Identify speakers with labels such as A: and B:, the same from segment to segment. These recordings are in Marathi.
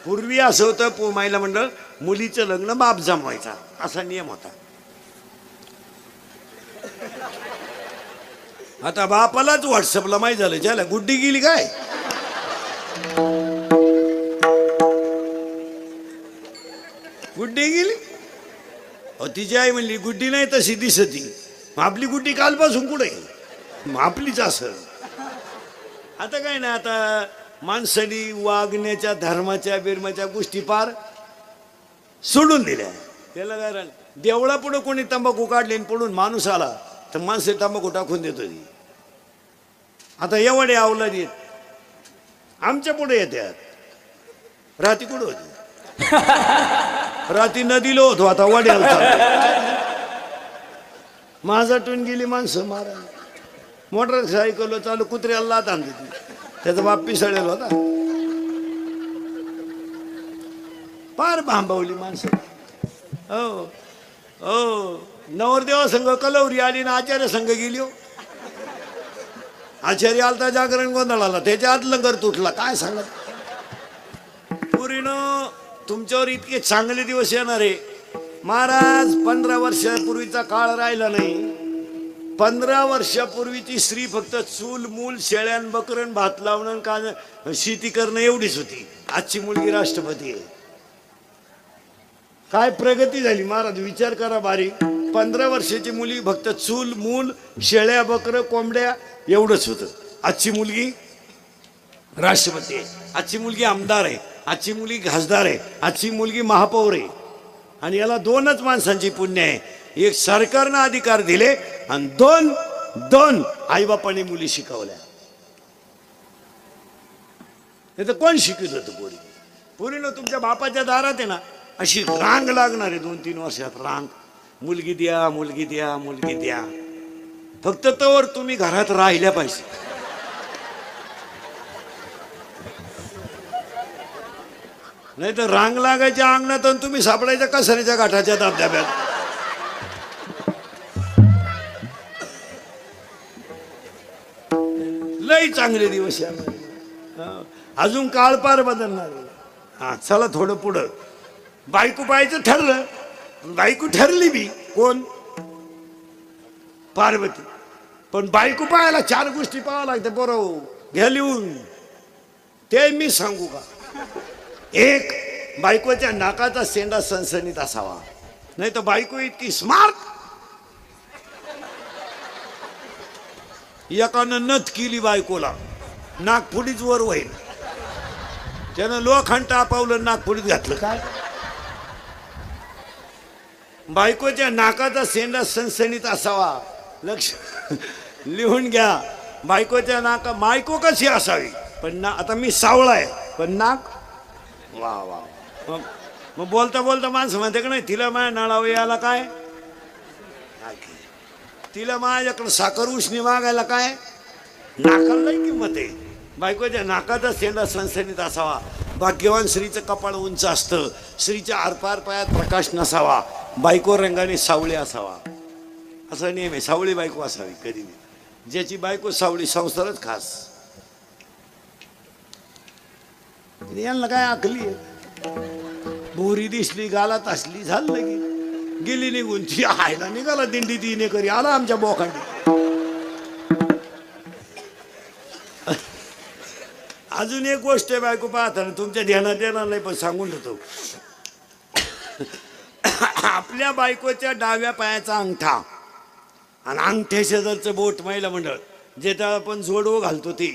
A: पूर्वी असं होतं महिला मंडळ, मुलीचं लग्न बाप जमवायचा असा नियम होता. आता बापालाच व्हॉट्सअपला माहीत झालं ज्याला गुड्डी गेली काय. गुड्डी गेली. तिची आई म्हणली गुड्डी नाही तशी दिसती. आपली गुड्डी कालपासून कुठे आपलीच असं. आता काय ना, आता माणसानी वागण्याच्या धर्माच्या बिरमाच्या गोष्टी पार सोडून दिल्या. त्याला काय राहिलं, देवळा पुढे कोणी तंबाखू काढले पडून माणूस आला तर माणसे तंबाखू टाकून देत होती. आता एवढे अवलाद येत आमच्या पुढे येतात. राती कुठं होती? राती नदीला होतो, आता वड्याला. माझाटून गेली माणसं मारा. मोटरसायकल चालू कुत्र्याला लात आणली. त्याचा बाप पिसळलेला होता. पार भांबवली माणसं. हो हो, नवरदेवा संघ कलवरी आली ना आचार्य संघ गेली. हो, आचार्य आलता जागरण गोंधळाला, त्याच्या आत लंगर तुटला. काय सांगत पुरीनं, तुमच्यावर इतके चांगले दिवस येणार आहे महाराज. 15 वर्षापूर्वीचा काळ राहिला नाही. 15 वर्षापूर्वीची स्त्री फक्त चूल मूल शेळ्यान बकरन भात लावणं का शेती करणं एवढीच होती. आजची मुलगी राष्ट्रपती आहे. काय प्रगती झाली महाराज, विचार करा बारीक. 15 वर्षाची मुली फक्त चूल मूल शेळ्या बकर कोंबड्या एवढंच होतं. आजची मुलगी राष्ट्रपती आहे. आजची मुलगी आमदार आहे. आजची मुलगी खासदार आहे. आजची मुलगी महापौर आहे. आणि याला 2च माणसांची पुण्य आहे. एक सरकारनं अधिकार दिले आणि दोन आईबापाने मुली शिकवल्या. नाही तर कोण शिकवत होतं पोरी? पोरीनं तुमच्या बापाच्या दारात आहे ना अशी रांग लागणार आहे 2-3 वर्षात रांग. मुलगी द्या, मुलगी द्या, मुलगी द्या. फक्त तोवर तुम्ही घरात राहिल्या पाहिजे. नाही तर रांग लागायच्या अंगणात आणि तुम्ही सापडायच्या कसाऱ्याच्या गाठाच्या धबधब्यात. लई चांगले दिवस यामध्ये. अजून काळ पार बदलणार. हा, चला थोडं पुढं. बायको पाहायचं ठरलं. बायको ठरली बी कोण? पार्वती. पण बायको पाहायला 4 गोष्टी पाहावं लागते. बरोबर घ्या लिहून. ते मी सांगू का? 1, बायकोच्या नाकाचा शेंडा सणसणीत असावा. नाही तर बायको इतकी स्मार्ट, एकानं नथ केली बायकोला, नागपुडीच वर होईल. त्यानं लोखंड तापावलं, नागपुडीत घातलं. काय? बायकोच्या नाकाचा शेंडा सणसणीत असावा. लक्ष लिहून घ्या. बायकोच्या बायको कशी असावी? पण आता मी सावळा आहे पण नाक वा वा. मग बोलता बोलता माणसं म्हणते का नाही तिला माझ्या नळावं याला काय? तिला माझ्याकडं साखर उष्णी मागायला काय? नाकाला नाही किंमत आहे. बायकोच्या नाकाचा शेंडा सणसणीत असावा. भाग्यवान स्त्रीचं कपाळ उंच असतं. स्त्रीच्या आरपार पायात प्रकाश नसावा. बायको रंगाने सावळी असावा. असा नियम आहे. सावळी बायको असावी कधी नाही. ज्याची बायको सावळी संसारच खास. यांना काय आखली आहे? बोरी दिसली गालात असली झालं की गेली निघून. ती आयला निघाला दिंडी तिने करी आला आमच्या बोखांडी. अजून एक गोष्ट आहे बायको पाहताना तुमच्या ध्यानात येणार नाही पण सांगून ठेवतो. आपल्या बायकोच्या डाव्या पायाचा अंगठा आणि अंगठ्या शेजारचं बोट महिला मंडळ जे त्या आपण जोडवं घालतो ते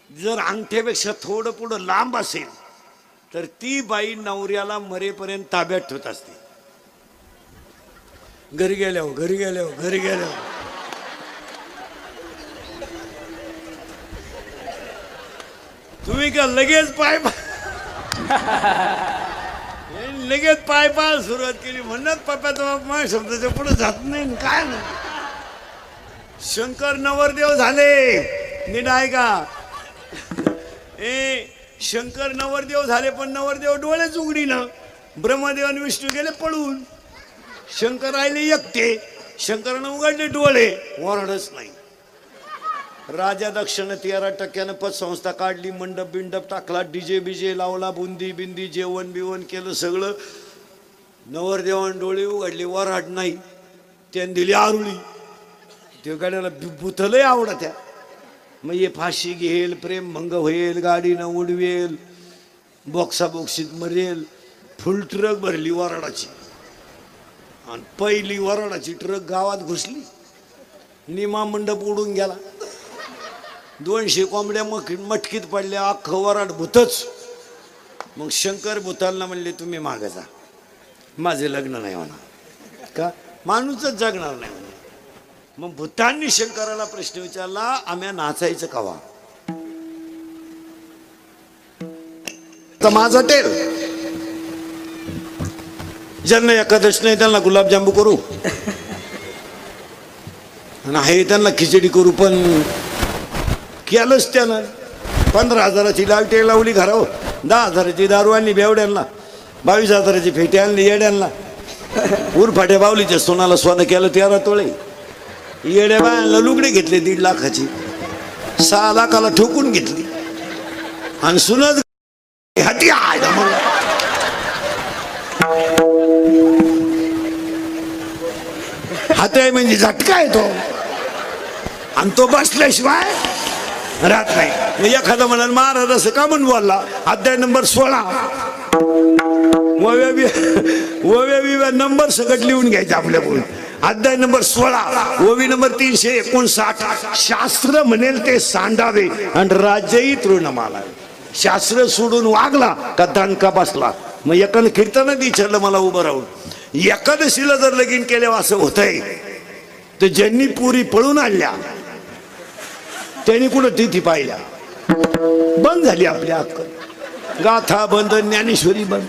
A: जर अंगठ्यापेक्षा थोडं पुढं लांब असेल तर ती बाई नवऱ्याला मरेपर्यंत ताब्यात ठेवत असते. घरी गेल्यावर तुम्ही का लगेच पाय सुरुवात केली म्हणत पप्पाचा बाप माझ्या शब्दाच्या पुढे जात नाही. काय ना शंकर नवरदेव झाले. नीट आहे का? शंकर नवरदेव झाले पण नवरदेव डोळेच उघडी ना. ब्रह्मदेव आणि विष्णू गेले पळून. शंकर राहिले एकटे. शंकरानं उघडले डोळे, ओरडच नाही. राजा दक्षिण 13% पतसंस्था काढली, मंडप बिंडप टाकला, डीजे बिजे लावला, बुंदी बिंदी जेवण बिवण केलं सगळं. नवरदेवान डोळे उघडले, वराड नाही. त्याने दिली आरुळी. ते गाड्याला बुथलंही आवडत त्या. मग हे फाशी घेईल, प्रेम भंग होईल, गाडीनं उडवेल, बॉक्सा बॉक्सीत मरेल. फुल ट्रक भरली वराडाची. आणि पहिली वराडाची ट्रक गावात घुसली. निमा मंडप उडून गेला. 200 कोंबड्या मटकीत पडल्या. अख्खं वराड भूतच. मग शंकर भूताला म्हणले, तुम्ही मागे जा, माझे लग्न नाही होणार. का? माणूसच जगणार नाही म्हणे. मग भूतांनी शंकराला प्रश्न विचारला, आम्ही नाचायचं कवा? तर माझा टेल ज्यांना एकादश नाही त्यांना गुलाबजांबू करू, आहे त्यांना खिचडी करू. पण केलंच त्यानं. 15,000ची लालटेल लावली घरावर, 10,000ची दारू आणली बेवड्यांना, 22,000ची फेटी आणली येड्यांना, उरफाट्या बावलीच्या सोनाला सोनं केलं 13 तोळे. येड्या बायांना लुगडे घेतले 1.5 लाखाची, 6 लाखाला ठोकून घेतली. आणि सुनत हाती आहे मग. हात आहे म्हणजे झटका आहे तो. आणि तो बसल्याशिवाय राहत नाही. एखादा म्हणाल महाराज असं का म्हणून बोलला? अध्याय नंबर 16 वव्या नंबर सगळं लिहून घ्यायचं आपल्याकडून. अध्याय नंबर 16 ओवी नंबर 359. शास्त्र म्हणेल ते सांडावे आणि राज्यही तृण मालावे. शास्त्र सोडून वागला का दणका बसला. मग एकानं कीर्तनात विचारलं मला उभं राहून, एकादशीला जर लगीन केलं असं होतंय, तर ज्यांनी पुरी पळून आणल्या त्यांनी कुठं तिथी पाहिल्या. बंद झाली आपली अक्कल. गाथा बंद, ज्ञानेश्वरी बंद.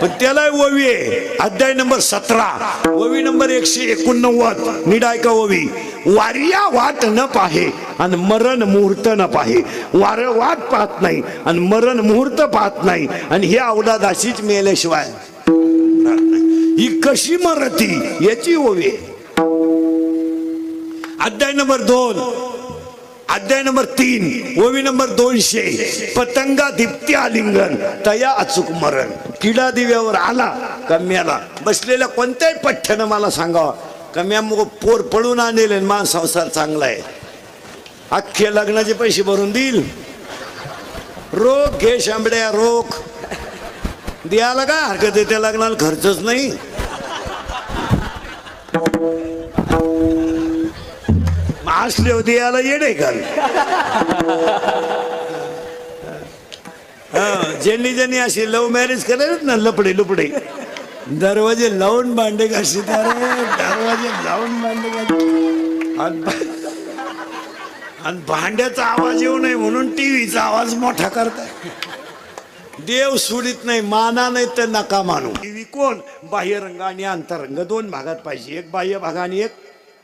A: पण त्याला ओवी आहे. अध्याय नंबर 17 ओवी नंबर 189. निडाय का ओवी? वार्या वाट न पाहे आणि मरण मुहूर्त न पाहे. वार वाट पाहत नाही आणि मरण मुहूर्त पाहत नाही. आणि ही अवलाद अशीच मेल्याशिवाय ही कशी मरती याची ओवी आहे. अध्याय नंबर 2 अध्याय नंबर 3 ओवी नंबर 200. पतंगा दिप्ती आलिंगन तया अचूक मरण. किडा दिव्यावर आला कम्याला. बसलेल्या कोणत्याही पठ्ठ्यानं मला सांगावा कम्या मग पोर पळून आणेल, मान संसार चांगला आहे, अख्खे लग्नाचे पैसे भरून देईल. रोख घे शांबड्या, रोख द्यायला काय हरकत आहे? त्या लग्नाला खर्चच नाही. असले होते याला येडे घाल. ज्यांनी ज्यांनी अशी लव्ह मॅरेज करायला ना, लपडे लुपडे दरवाजे लावून भांडे घाशी, दरवाजे लावून भांडे घाशी. आणि भांड्याचा आवाज येऊ नये म्हणून टीव्हीचा आवाज मोठा करताय. देव सुडीत नाही, माना नाही तर नका मानू. टीव्ही कोण? बाह्यरंग आणि अंतरंग 2 भागात पाहिजे. एक बाह्य भाग आणि एक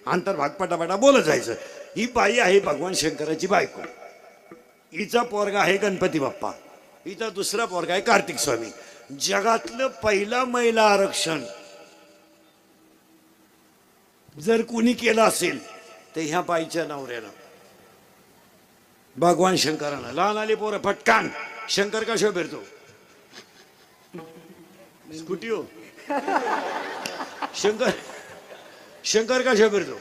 A: अंतर्भाग. पटापटा बोलत जायचं. ही बाई आहे भगवान शंकराची बायको. हिचा पोरगा आहे गणपती बाप्पा. हिचा दुसरा पोरगा आहे कार्तिक स्वामी. जगातलं पहिला महिला आरक्षण जर कोणी केलं असेल तर ह्या बाईच्या नवऱ्यानं, भगवान शंकरानं. लहान आले पोरं फटकान. शंकर कशा फिरतो? स्कूटी हो. शंकर कशा फिरतो?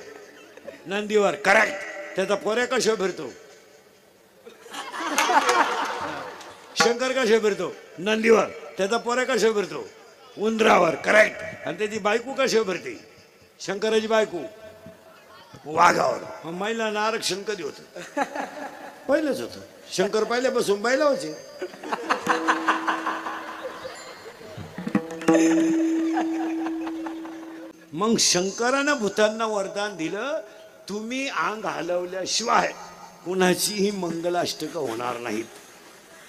A: नंदीवर. करेक्ट. त्याचा पोऱ्या कशा फिरतो? शंकर कशा फिरतो? नंदीवर. त्याचा पोऱ्या कशा फिरतो? उंदरावर. करेक्ट. आणि त्याची बायको कशा फिरते? शंकराची बायको वाघावर. मग महिलांना आरक्षण कधी होतं? पहिलंच होतं. शंकर पहिल्यापासून बैला होते. मग शंकरानं भूतांना वरदान दिलं, तुम्ही अंग हलवल्याशिवाय कुणाचीही मंगलाष्टक होणार नाहीत.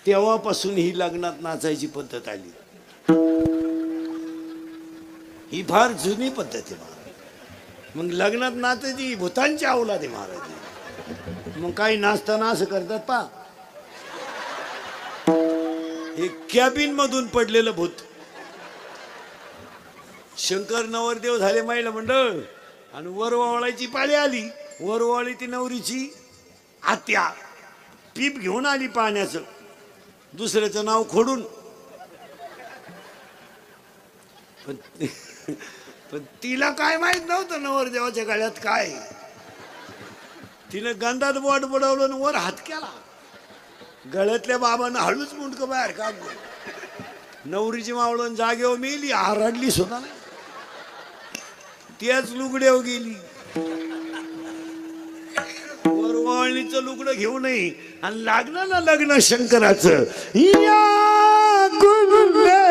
A: तेव्हापासून ही लग्नात नाचायची पद्धत आली. ही फार जुनी पद्धत आहे महाराज. मग लग्नात नाचायची भूतांची अवलाद आहे महाराज. मग काही नाचताना असं करतात पा, हे कॅबिन मधून पडलेलं भूत. शंकर नवरदेव झाले महिला मंडळ आणि वरवावळाची पाळी आली. वरवाळी ती नवरीची आत्या पीप घेऊन आली पाण्याचं, दुसऱ्याचं नाव खोडून. पण तिला काय माहित नव्हतं नवरदेवाच्या गळ्यात काय. तिनं गंधात बोट बुडवलं आणि वर हात केला. गळ्यातल्या बाबांना हळूच मुंडकं बाहेर काढलं. नवरीची मावळून जागेवर मेली, आरडली सुद्धा नाही. त्याच लुगड्यावर गेली. वरवाळणीचं लुगडं घेऊ नये आणि लागलं ना लग्न शंकराचं. या कुंडे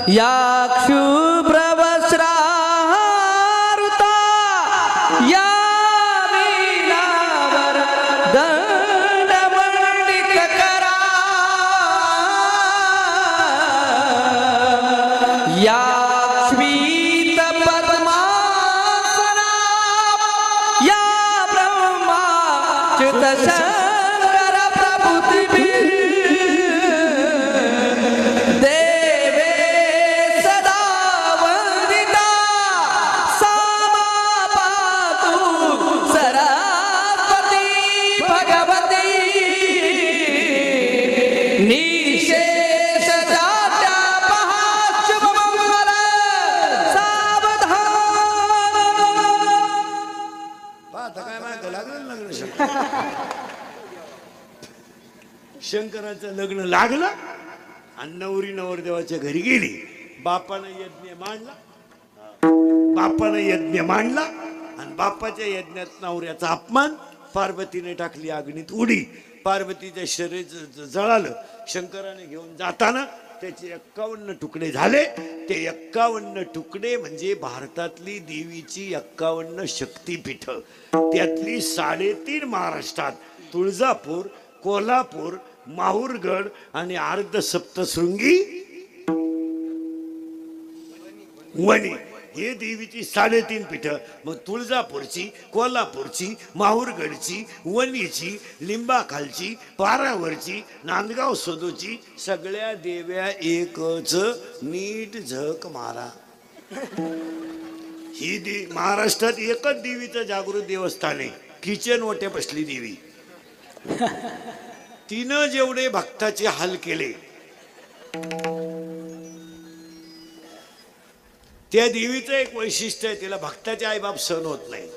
B: या शुभ्र वस्त्रारुता या मीनावर दंडमंडित करा. या श्वेत पद्मासना या ब्रह्माच्युत शंकर प्रभुती
A: शंकराचं लग्न लागलं आणि नवरी नवरदेवाच्या घरी गेली. बापानं यज्ञ मांडला आणि बापाच्या यज्ञात नवऱ्याचा अपमान. पार्वतीने टाकली अग्नीत उडी. पार्वतीचं शरीर जळालं. शंकराने घेऊन जाताना त्याचे 51 तुकडे झाले. ते 51 तुकडे म्हणजे भारतातली देवीची 51 शक्तीपीठ. त्यातली 3.5 महाराष्ट्रात, तुळजापूर, कोल्हापूर, माहूरगड आणि अर्ध सप्तशृंगी वणी हे देवीची 3.5 पीठ. मग तुळजापूरची, कोल्हापूरची, माहूरगडची, वणीची, लिंबाखालची, पारावरची, नांदगाव सदोची सगळ्या देव्या एकच. नीट झक मारा. ही महाराष्ट्रात एकच देवीचं जागृत देवस्थान आहे. किचन ओट्या बसली देवी. तिनं जेवढे भक्ताचे हाल केले त्या देवीचं एक वैशिष्ट्य आहे. तिला भक्ताचे आईबाप सहन होत नाही.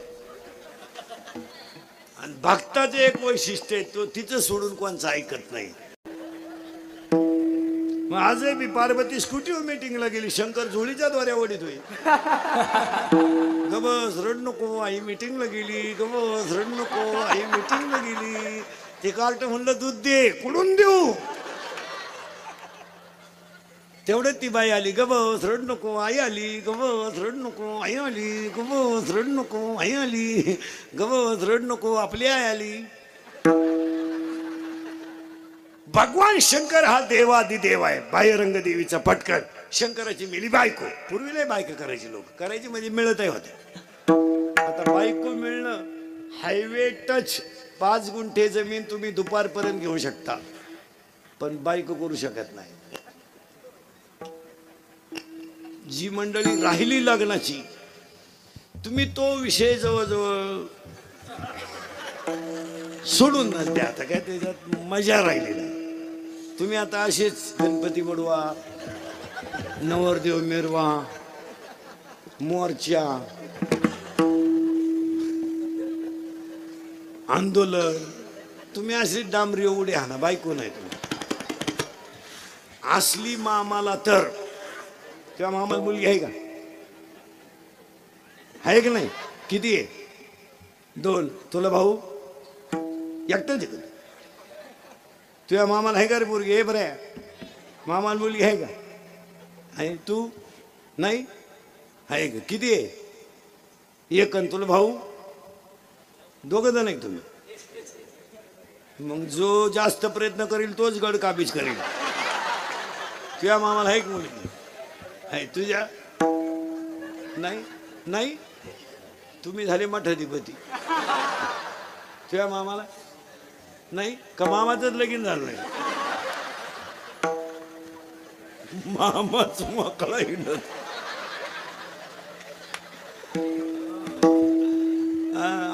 A: आणि भक्ताचे एक वैशिष्ट्य आहे, तो तिचं सोडून कोणचं ऐकत नाही. मग आजही मी पार्वती स्कूटीवर मीटिंगला गेली. शंकर झोळीच्या द्वाऱ्या वडीत होई. गबस रड नको आई मीटिंगला गेली. गबस रड नको आई मीटिंगला गेली. ते कार्ट म्हणलं दूध दे, कुठून देऊ. तेवढ्यात ती बाई आली. गबस रड नको आई आली. गबस रड नको आई आली. गबस रड नको आई आली. गबस रड नको आपली आई आली. भगवान शंकर हा देवादिदेव आहे. बाह्यरंग देवीचा पटकन. शंकराची मिली बायको. पूर्वी नाही बायको करायची, लोक करायची म्हणजे मिळतही होते. आता बायको मिळणं हायवे टच. 5 गुंठे जमीन तुम्ही दुपारपर्यंत घेऊ शकता, पण बायको करू शकत नाही. जी मंडळी राहिली लग्नाची, तुम्ही तो विषय जवळजवळ सोडून द्या. आता काय त्याच्यात मजा राहिली नाही. तुम्ही आता असेच गणपती बडवा, नवरदेव मिरवा, मोर्चा, आंदोलन, तुम्ही अशी डांबरी उडी हाना. बायको नाही तुम्ही. असली मामाला तर किंवा मामाला मुलगी आहे का? आहे की नाही? किती आहे? 2. तुला भाऊ एकटाच आहे. तुझ्या मामाला आहे का रे मुलगी? हे बरं आहे. मामाला मुलगी आहे का? आहे. तू नाही आहे का? किती आहे? 1. आणि तुला भाऊ 2 जण आहे तुम्ही. मग जो जास्त प्रयत्न करेल तोच गड काबीज करेल. तुझ्या मामाला आहे का मुलगी? आहे. तुझ्या नाही. नाही तुम्ही झाले मठाधिपती. तुझ्या मामाला नाही का? मामाचंच लगीन झालं नाही. मामाच मोकळा हिंडत.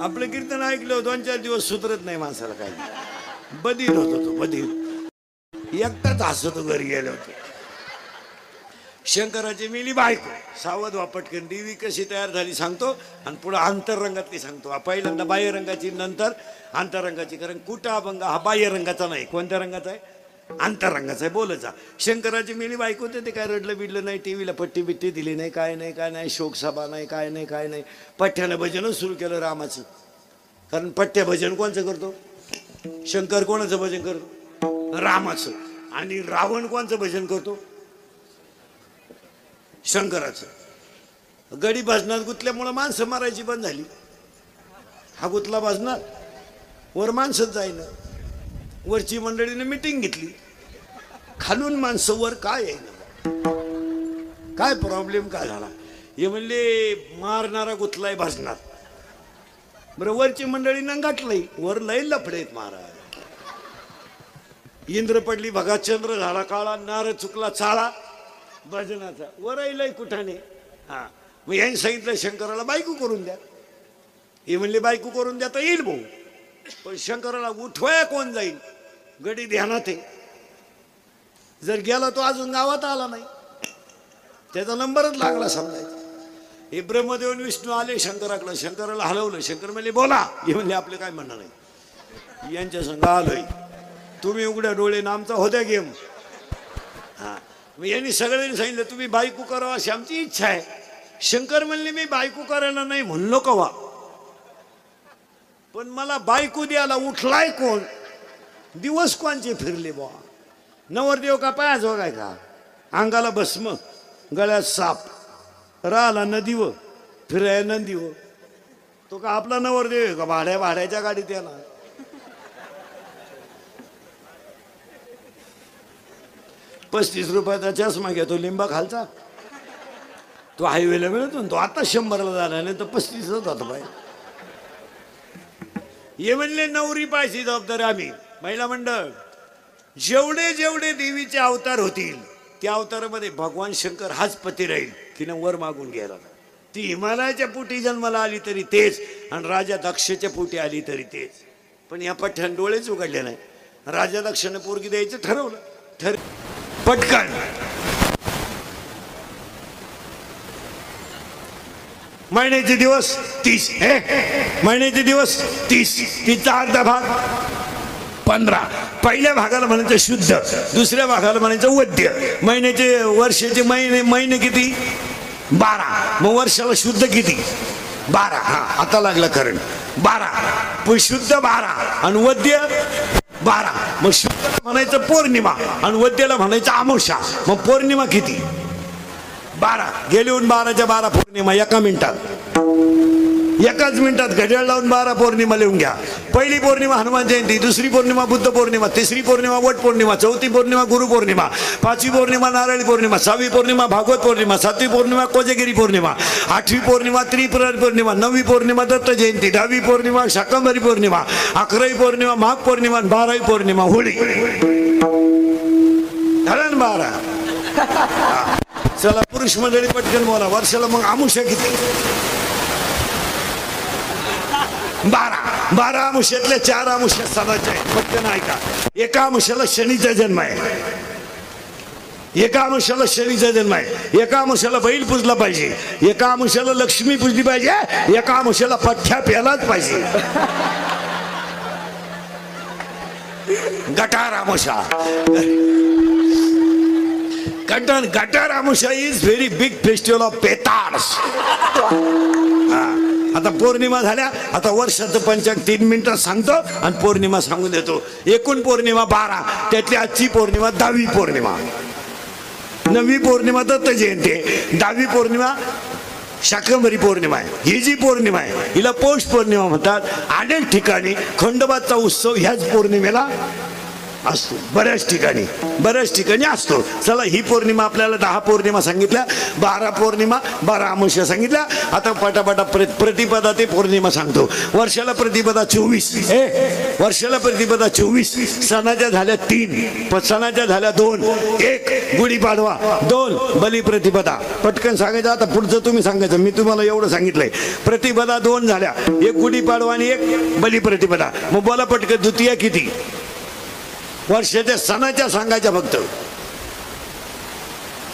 A: आपलं कीर्तन ऐकलं 2-4 दिवस सुधरत नाही माणसाला काही. बधीर होतो तो, बधीर. एकटाच हसतो घरी गेलो होतो. शंकराची मिली बायको. सावध व्हा पटकन. देवी कशी तयार झाली सांगतो आणि पुढे आंतररंगातली सांगतो. पहिल्यांदा बाह्य रंगाची, नंतर आंतररंगाची. कारण कुठं अभंग हा बाह्य रंगाचा नाही. कोणत्या रंगाचा आहे? आंतररंगाचा आहे. बोलायचा. शंकराची मिली बायको होते. ते काय रडलं बिडलं नाही, टीव्हीला पट्टी बिट्टी दिली नाही, काय नाही काय नाही, शोकसभा नाही, काय नाही काय नाही. पठ्ठ्यानं भजनच सुरू केलं रामाचं. कारण पठ्ठ्या भजन कोणचं करतो? शंकर कोणाचं भजन करतो? रामाचं. आणि रावण कोणचं भजन करतो? शंकराचं. गडी भजनात गुतल्यामुळं माणसं मारायची बंद झाली. हा गुतला भजनात, वर माणसंच जाईना. वरची मंडळीने मिटिंग घेतली. खालून माणसं वर काय येईना, काय प्रॉब्लेम काय झाला? हे म्हणले मारणारा गुतलाय भजनात. बरं, वरची मंडळी गाठलंय, वर लय लफडेत महाराज. इंद्र पडली भगा, चंद्र झाला काळा, नारद चुकला चाळा भजनाचा. वरही लय कुठाने. हा, मग यांनी सांगितलं शंकराला बायको करून द्या. हे म्हणले बायको करून द्या तर येईल भाऊ, पण शंकराला उठवाया कोण जाईल? गडी ध्यानात आहे. जर गेला तो अजून गावात आला नाही, त्याचा नंबरच लागला समजायचा. हे ब्रह्मदेव आणि विष्णू आले शंकराकडे. शंकराला हलवलं. शंकर म्हणले बोला. हे म्हणले आपले काय म्हणणं नाही, यांच्या संग आलोय, तुम्ही उघड्या डोळे आमचा होत्या गेम. हा, मग यांनी सगळ्यांनी सांगितलं तुम्ही बायको करावं अशी आमची इच्छा आहे. शंकर म्हणले मी बायको करायला नाही म्हणलो कवा, पण मला बायको द्यायला उठलाय कोण? दिवस कोणचे फिरले बा? नवरदेव का पायाजोग आहे का? अंगाला भस्म, गळ्यात साप, राहिला नदीव, फिराय नंदीव. तो का आपला नवरदेव आहे का? भाड्याच्या गाडीत याला. ₹35 चष्मा घेतो लिंबा खालचा. तो हायवेला मिळतो, तो आता 100ला झाला, नाही तर 35च होता बाई. हे म्हणले नवरी पाहिजे जबाबदारी आम्ही महिला मंडळ. जेवढे जेवढे देवीचे अवतार होतील त्या अवतारामध्ये भगवान शंकर हाच पती राहील की न वर मागून घ्यायला. ती हिमालयाच्या पोटी जन्माला आली तरी तेच, आणि राजा दक्षच्या पोटी आली तरी तेच. पण या पठ्ठ्यान डोळेच उघडले नाही. राजा दक्षाने पोरगी द्यायचं ठरवलं. पटकन महिन्याचे दिवस 30. महिन्याचे दिवस 30. तिचा अर्धा भाग 15. पहिल्या भागाला म्हणायचं शुद्ध, दुसऱ्या भागाला म्हणायचं वद्य. महिन्याचे वर्षाचे महिने किती? 12. मग वर्षाला शुद्ध किती? 12. हा, आता लागला करण. 12 शुद्ध 12 आणि वद्य 12. मग शुद्धला म्हणायचं पौर्णिमा आणि वद्याला म्हणायचं अमावस्या. मग पौर्णिमा किती? 12. गेले 12च्या 12 पौर्णिमा एका मिनिटात. एकाच मिनिटात घड्याळ लावून 12 पौर्णिमा लिहून घ्या. पहिली पौर्णिमा हनुमान जयंती, दुसरी पौर्णिमा बुद्ध पौर्णिमा, तिसरी पौर्णिमा वट पौर्णिमा, चौथी पौर्णिमा गुरु पौर्णिमा, 5वी पौर्णिमा नारळी पौर्णिमा, 6वी पौर्णिमा भागवत पौर्णिमा, 7वी पौर्णिमा कोजागिरी पौर्णिमा, 8वी पौर्णिमा त्रिपुरारी पौर्णिमा, 9वी पौर्णिमा दत्त जयंती, 10वी पौर्णिमा शाकंभरी पौर्णिमा, 11वी पौर्णिमा माघ पौर्णिमा, 12वी पौर्णिमा होळी. झालं 12. चला पुरुष मंडळी पटकन बोला. वर्षाला मग अमावस्या किती? 12 अमावस्यातल्या 4 अमावस्या सदाच्या आहेत. पटकन ऐका. एका अमावस्याला शनीचा जन्म आहे. एका अमावस्याला शनीचा जन्म आहे. एका अमावस्याला बैल पूजला पाहिजे. एका अमावस्याला लक्ष्मी पूजली पाहिजे. एका अमावस्याला पठ्ठ्या प्यालाच पाहिजे. Gatar Amavasya. Gatar Amavasya is very big festival of पेटार्स. आता पौर्णिमा झाल्या. आता वर्षाचं पंचांग 3 मिनिटात सांगतो आणि पौर्णिमा सांगून देतो. एकूण पौर्णिमा 12, त्यातली आजची पौर्णिमा 10वी पौर्णिमा. 9वी पौर्णिमा दत्त जयंती, 10वी पौर्णिमा शाकंभरी पौर्णिमा आहे. ही जी पौर्णिमा आहे हिला पौष पौर्णिमा म्हणतात. अनेक ठिकाणी खंडोबाचा उत्सव ह्याच पौर्णिमेला असतो बऱ्याच ठिकाणी असतो. चला ही पौर्णिमा आपल्याला 10 पौर्णिमा सांगितल्या, 12 पौर्णिमा, 12 अमावस्या सांगितल्या. आता पटापटा प्रतिपदा ते पौर्णिमा सांगतो. वर्षाला प्रतिपदा 24, वर्षाला प्रतिपदा 24. सणाच्या झाल्या 3, सणाच्या झाल्या 2, 1 गुढीपाडवा, 2 बलिप्रतिपदा. पटकन सांगायचं. आता पुढचं तुम्ही सांगायचं. मी तुम्हाला एवढं सांगितलंय. प्रतिपदा 2 झाल्या, 1 गुढीपाडवा आणि 1 बलिप्रतिपदा. मग बोला पटकन द्वितीया किती? वर्षाच्या सणाच्या सांगायच्या फक्त.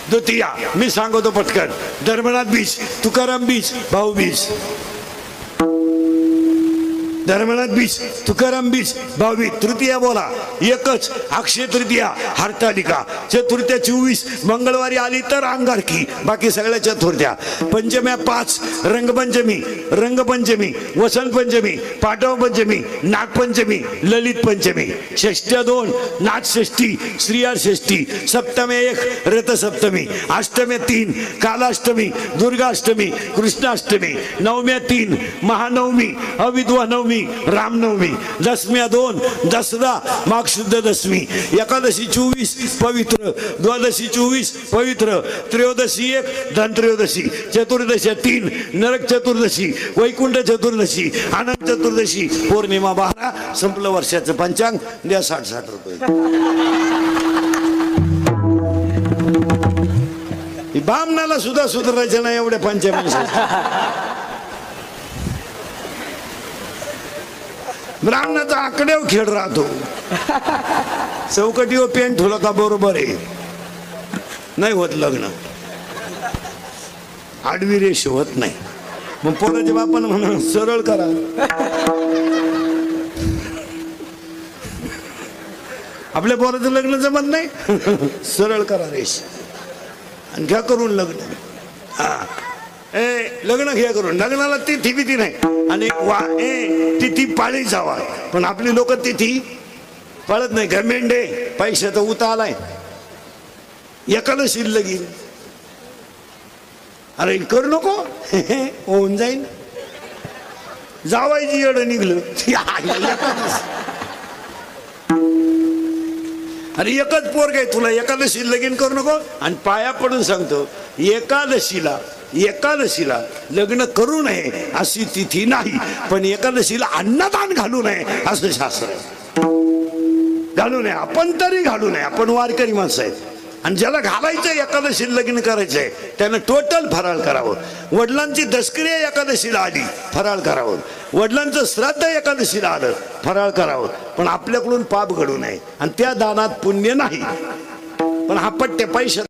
A: द्वितीया मी सांगतो पटकन. धर्मनाथ बीज, तुकाराम बीज, भाऊ बीज. धर्मनाथ बीज, तुकाराम बीज, भाऊ बीज. तृतीया बोला एकच. अक्षय तृतीया, हरतालिका. चतुर्थ्या 24, मंगळवारी आली तर अंगारकी, बाकी सगळ्या चतुर्थ्या. पंचम्या 5, रंगपंचमी, वसंत पंचमी, पाटव पंचमी, नागपंचमी, ललित पंचमी. षष्ट्या 2, नाथषष्ठी, श्रीयाळ षष्ठी. सप्तम्या 1, रथसप्तमी. अष्टम्या 3, कालाष्टमी, दुर्गाष्टमी, कृष्णाष्टमी. नवम्या 3, महानवमी, अविद्वा नवमी, रामनवमी. दशम्या 2, दसरा, माघ शुद्ध दशमी. एकादशी 24 पवित्र, द्वादशी 24 पवित्र, त्रयोदशी 1 धनत्रयोदशी. चतुर्दशी 3 नरक चतुर्दशी, वैकुंठ चतुर्दशी, अनंत चतुर्दशी. पौर्णिमा 12. संपलं वर्षाचं पंचांग. द्या 60-60 रुपये. बामणाला सुद्धा सुधारायचं नाही एवढ्या पंचायत. ब्राह्मणाचा आकड्यावर खेळ राहतो. चौकटीवर पेन ठेवलं का बरोबर आहे, नाही होत लग्न. आडवी रेष होत नाही. मग पोराच्या बापानं म्हणा सरळ करा. आपल्या पोराचं लग्न जमत नाही, सरळ करा रेष आणि घ्या करून लग्न. हा लग्न घ्या करून. लग्नाला तिथी भीती नाही आणि तिथी पाळी जावा. पण आपली लोक तिथी पाळत नाही. घमेंडे पैशाचा उता आलाय. एकादशी लगीन. अरे करू नको, होऊन जाईन. जावायची एवढं निघलं. अरे एकच पोरग आहे तुला, एकादशी लगीन करू नको. आणि पाया पडून सांगतो, एकादशीला लग्न करू नये अशी तिथी नाही, पण एकादशीला अन्नदान घालू नये असं शास्त्र आहे. घालू नये. आपण तरी घालू नये. आपण वारकरी माणसं आहेत. आणि ज्याला घालायचं एकादशी लग्न करायचंय त्यानं टोटल फराळ करावं. वडिलांची दशक्रिया एकादशीला आली, फराळ करावं. वडिलांचं श्राद्ध एकादशीला आलं, फराळ करावं. पण आपल्याकडून पाप घडू नये आणि त्या दानात पुण्य नाही. पण हा पट्टे पैसे